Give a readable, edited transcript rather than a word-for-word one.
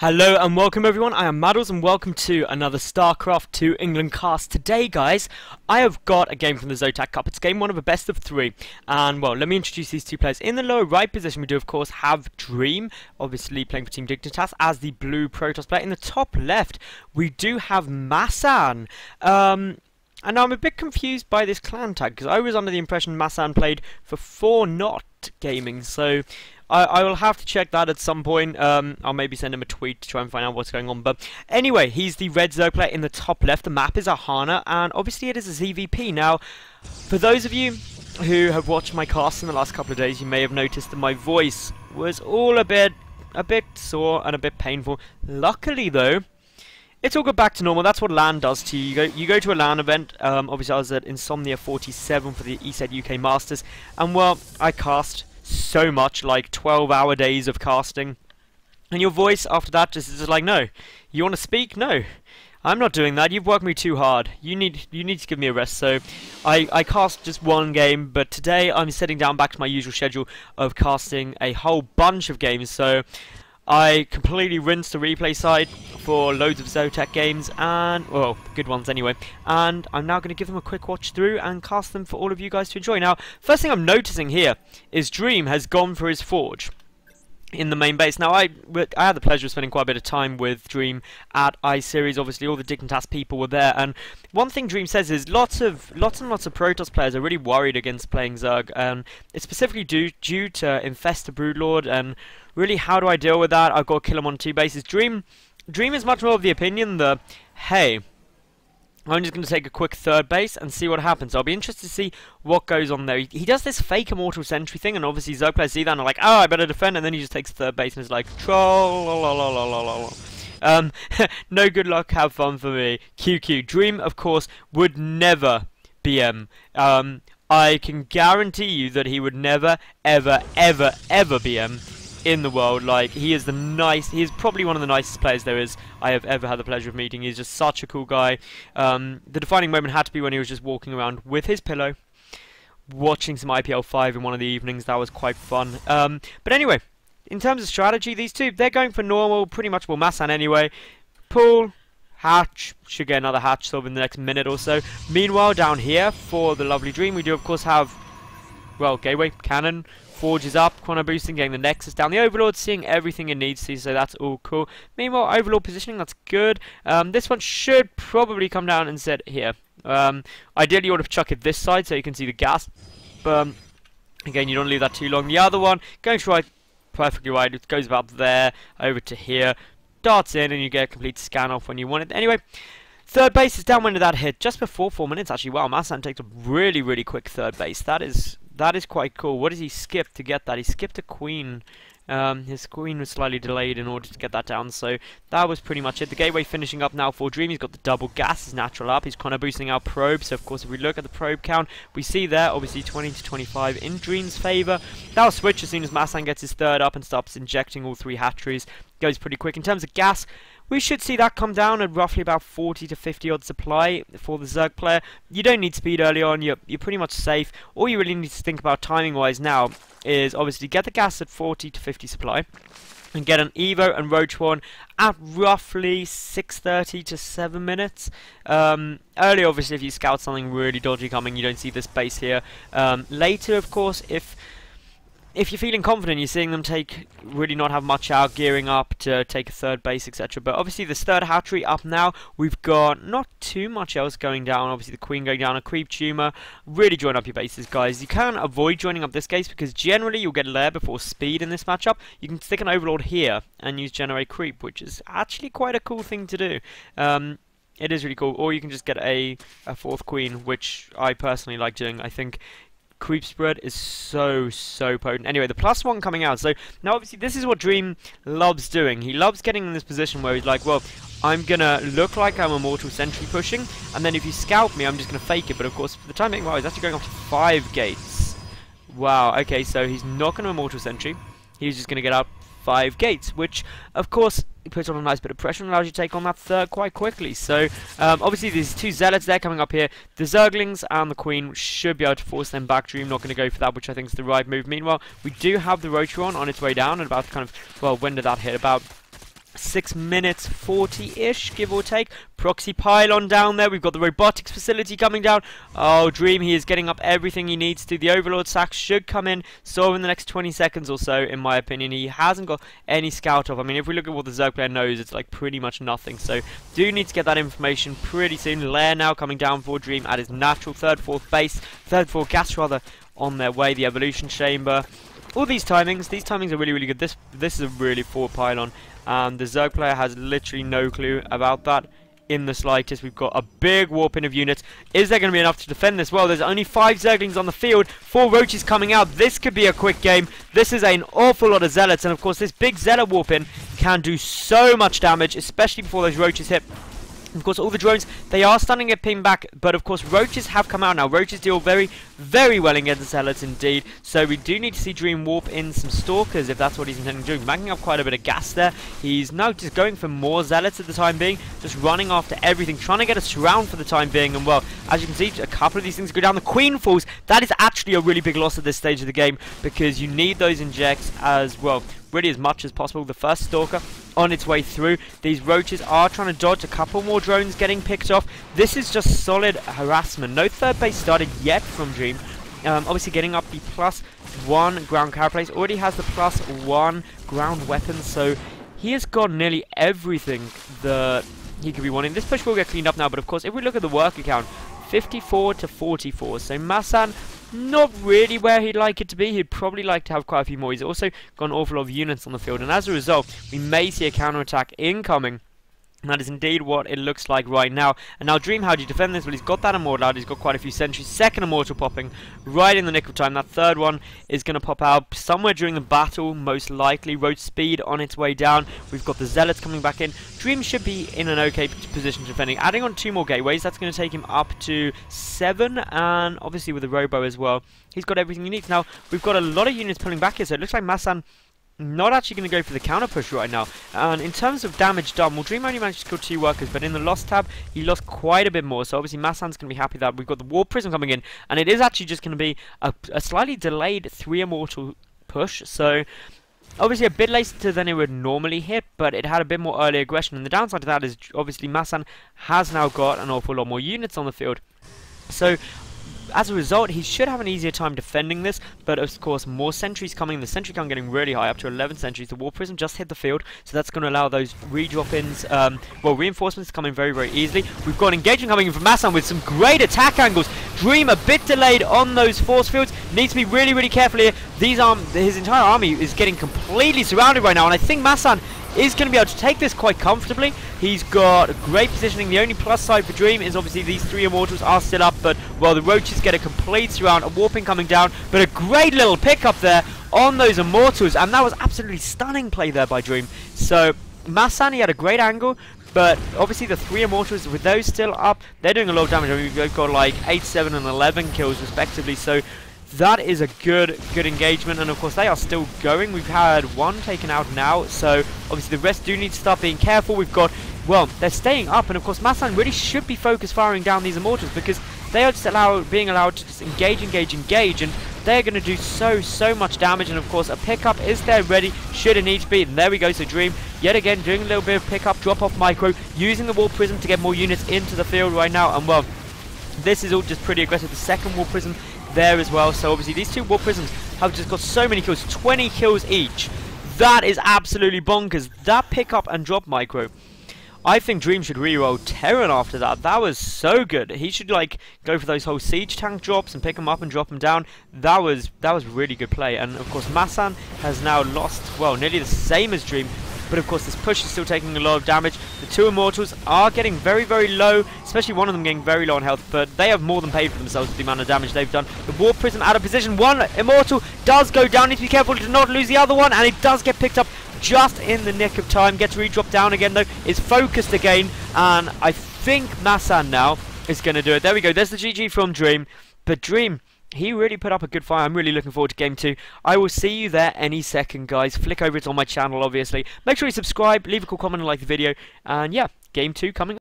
Hello and welcome everyone, I am Madals and welcome to another StarCraft 2 England cast. Today guys, I have got a game from the Zotac Cup. It's game one of a best of three. And well, let me introduce these two players. In the lower right position we do of course have dDreAm, obviously playing for Team dDreAm as the blue Protoss player. In the top left we do have MaSsan. And now I'm a bit confused by this clan tag because I was under the impression MaSsan played for 4Not Gaming, so I will have to check that at some point. I'll maybe send him a tweet to try and find out what's going on. But anyway, he's the red Zerg player in the top left. The map is Ahana, and obviously it is a ZVP. Now, for those of you who have watched my cast in the last couple of days, you may have noticed that my voice was all a bit sore and a bit painful. Luckily, though, it's all got back to normal. That's what LAN does to you. You go to a LAN event. Obviously, I was at Insomnia 47 for the ESET UK Masters, and well, I cast so much, like 12-hour days of casting, and your voice after that just is like, no, you want to speak? No, I'm not doing that. You've worked me too hard. You need to give me a rest. So I cast just one game, but today I'm sitting down back to my usual schedule of casting a whole bunch of games. So I completely rinsed the replay side for loads of Zotac games, and, well, good ones anyway, and I'm now going to give them a quick watch through and cast them for all of you guys to enjoy. Now, first thing I'm noticing here is dDreAm has gone for his forge in the main base. Now, I had the pleasure of spending quite a bit of time with dDreAm at iSeries. Obviously, all the dDreAm people were there, and one thing dDreAm says is lots and lots of Protoss players are really worried against playing Zerg, and it's specifically due to Infest the Broodlord, and really, how do I deal with that? I've got to kill him on two bases. dDreAm is much more of the opinion that, hey, I'm just going to take a quick third base and see what happens. I'll be interested to see what goes on there. He does this fake immortal sentry thing, and obviously Zerg players see that and are like, oh, I better defend, and then he just takes third base and is like, troll. No good luck, have fun for me. QQ. dDreAm, of course, would never BM. I can guarantee you that he would never, ever BM in the world. Like, he is probably one of the nicest players there is I have ever had the pleasure of meeting. He's just such a cool guy. The defining moment had to be when he was just walking around with his pillow, watching some IPL 5 in one of the evenings. That was quite fun. But anyway, in terms of strategy, these two, they're going for normal, pretty much, well, MaSsan anyway. Pool, hatch, should get another hatch sort of in the next minute or so. Meanwhile, down here, for the lovely dDreAm, we do of course have, well, gateway, cannon, forge is up, chrono boosting, getting the nexus down. The overlord seeing everything it needs to, so that's all cool. Meanwhile, overlord positioning, that's good. This one should probably come down and sit here. Ideally, you want to chuck it this side so you can see the gas. But again, you don't leave that too long. The other one, going to right, perfectly right. It goes about there, over to here, darts in, and you get a complete scan off when you want it. Anyway, third base is down when that hit, just before 4 minutes actually. Wow, MaSsan takes a really quick third base. That is quite cool. What does he skip to get that? He skipped a queen. His queen was slightly delayed in order to get that down, so that was pretty much it. The gateway finishing up now for dDreAm. He's got the double gas, his natural up. He's kind of boosting our probe, so of course if we look at the probe count, we see there obviously 20 to 25 in dDreAm's favour. That'll switch as soon as MaSsan gets his third up and stops injecting all three hatcheries. Goes pretty quick. In terms of gas, we should see that come down at roughly about 40 to 50 odd supply for the Zerg player. You don't need speed early on, you're pretty much safe. All you really need to think about timing wise now is obviously get the gas at 40 to 50 supply and get an Evo and Roach one at roughly 6:30 to 7 minutes. Early, obviously, if you scout something really dodgy coming, you don't see this base here. Later, of course, if you're feeling confident, you're seeing them really not have much out, gearing up to take a third base, etc. But obviously this third hatchery up now, we've got not too much else going down. Obviously the queen going down, a creep tumor. Really join up your bases, guys. You can avoid joining up this case because generally you'll get lair before speed in this matchup. You can stick an overlord here and use generate creep, which is actually quite a cool thing to do. It is really cool. Or you can just get a fourth queen, which I personally like doing. I think creep spread is so potent. Anyway, the +1 coming out. So now obviously this is what dDreAm loves doing. He loves getting in this position where he's like, well, I'm gonna look like I'm immortal sentry pushing, and then if you scout me, I'm just gonna fake it. But of course, for the time being, wow, he's actually going up to 5 gates. Wow, okay, so he's not gonna immortal sentry. He's just gonna get up 5 gates, which of course it puts on a nice bit of pressure and allows you to take on that third quite quickly. So obviously these two zealots there coming up here, the Zerglings and the Queen should be able to force them back. dDreAm not going to go for that, which I think is the right move. Meanwhile, we do have the Rotron on its way down and about to kind of, well, when did that hit? About 6 minutes 40-ish, give or take. Proxy pylon down there. We've got the robotics facility coming down. Oh, Dream, he is getting up everything he needs to. The Overlord sack should come in sort of in the next 20 seconds or so, in my opinion. He hasn't got any scout off. I mean, if we look at what the Zerg player knows, it's like pretty much nothing. So, do need to get that information pretty soon. Lair now coming down for Dream at his natural 3rd, 4th base. 3rd, 4th gas, rather, on their way. The evolution chamber. All these timings are really, really good. This is a really forward pylon. The Zerg player has literally no clue about that in the slightest. We've got a big warping of units. Is there going to be enough to defend this? Well, there's only 5 Zerglings on the field, 4 Roaches coming out. This could be a quick game. This is an awful lot of Zealots, and of course this big Zealot warping can do so much damage, especially before those Roaches hit. Of course, all the drones, they are starting to get pinged back, but of course, Roaches have come out now. Roaches deal very, very well against the Zealots indeed, so we do need to see Dream warp in some Stalkers if that's what he's intending to do. Backing up quite a bit of gas there. He's now just going for more Zealots at the time being, just running after everything, trying to get a surround for the time being, and well, as you can see, a couple of these things go down. The Queen falls. That is actually a really big loss at this stage of the game, because you need those injects as well, really as much as possible. The first Stalker on its way through. These Roaches are trying to dodge a couple more drones getting picked off. This is just solid harassment. No 3rd base started yet from Dream. Obviously getting up the +1 ground carapace. Already has the +1 ground weapons, so he has got nearly everything that he could be wanting. This push will get cleaned up now, but of course if we look at the worker count, 54 to 44. So MaSsan, not really where he'd like it to be. He'd probably like to have quite a few more. He's also got an awful lot of units on the field, and as a result, we may see a counterattack incoming. And that is indeed what it looks like right now. And now Dream, how do you defend this? Well, he's got that Immortal out. He's got quite a few sentries. 2nd Immortal popping right in the nick of time. That 3rd one is going to pop out somewhere during the battle, most likely. Road speed on its way down. We've got the Zealots coming back in. Dream should be in an okay position defending. Adding on 2 more gateways, that's going to take him up to 7. And obviously with the Robo as well, he's got everything he needs. Now, we've got a lot of units pulling back here, so it looks like MaSsan not actually going to go for the counter push right now. And in terms of damage done, well, Dream only managed to kill 2 workers, but in the loss tab, he lost quite a bit more. So obviously, MaSsan's going to be happy that we've got the War Prism coming in, and it is actually just going to be a slightly delayed 3 Immortal push. So obviously a bit later than it would normally hit, but it had a bit more early aggression. And the downside to that is obviously MaSsan has now got an awful lot more units on the field. So as a result, he should have an easier time defending this, but of course more sentries coming. The sentry count getting really high, up to 11 sentries. The War Prism just hit the field, so that's going to allow those re-drop-ins, well, reinforcements to come in very, very easily. We've got engagement coming in from MaSsan with some great attack angles. Dream a bit delayed on those force fields. Needs to be really, really careful here. His entire army is getting completely surrounded right now, and I think MaSsan is going to be able to take this quite comfortably. He's got great positioning. The only plus side for Dream is obviously these 3 Immortals are still up, but well, the Roaches get a complete surround, a warping coming down, but a great little pickup there on those Immortals, and that was absolutely stunning play there by Dream. So MaSsan, he had a great angle, but obviously the 3 Immortals, with those still up, they're doing a lot of damage. I mean, we've got like 8, 7 and 11 kills respectively, so that is a good engagement, and of course they are still going. We've had 1 taken out now, so obviously the rest do need to start being careful. We've got, well, they're staying up, and of course MaSsan really should be focused firing down these Immortals, because they are just being allowed to just engage, and they're going to do so much damage. And of course a pickup is there ready should it need to be, and there we go. So Dream yet again doing a little bit of pickup, drop off micro, using the War Prism to get more units into the field right now, and well, this is all just pretty aggressive. The 2nd War Prism there as well. So obviously these 2 War Prisms have just got so many kills, 20 kills each. That is absolutely bonkers. That pickup and drop micro, I think Dream should reroll Terran after that. That was so good. He should like go for those whole siege tank drops and pick them up and drop them down. That was really good play. And of course MaSsan has now lost, well, nearly the same as Dream. But of course this push is still taking a lot of damage. The 2 Immortals are getting very, very low, especially one of them getting very low on health, but they have more than paid for themselves with the amount of damage they've done. The War Prism out of position. 1 Immortal does go down. Need to be careful to not lose the other one, and it does get picked up just in the nick of time. Gets re-dropped down again though. Is focused again, and I think MaSsan now is going to do it. There we go. There's the GG from Dream. But Dream, he really put up a good fight. I'm really looking forward to Game 2. I will see you there any second, guys. Flick over, it's on my channel, obviously. Make sure you subscribe, leave a cool comment and like the video. And yeah, Game 2 coming up.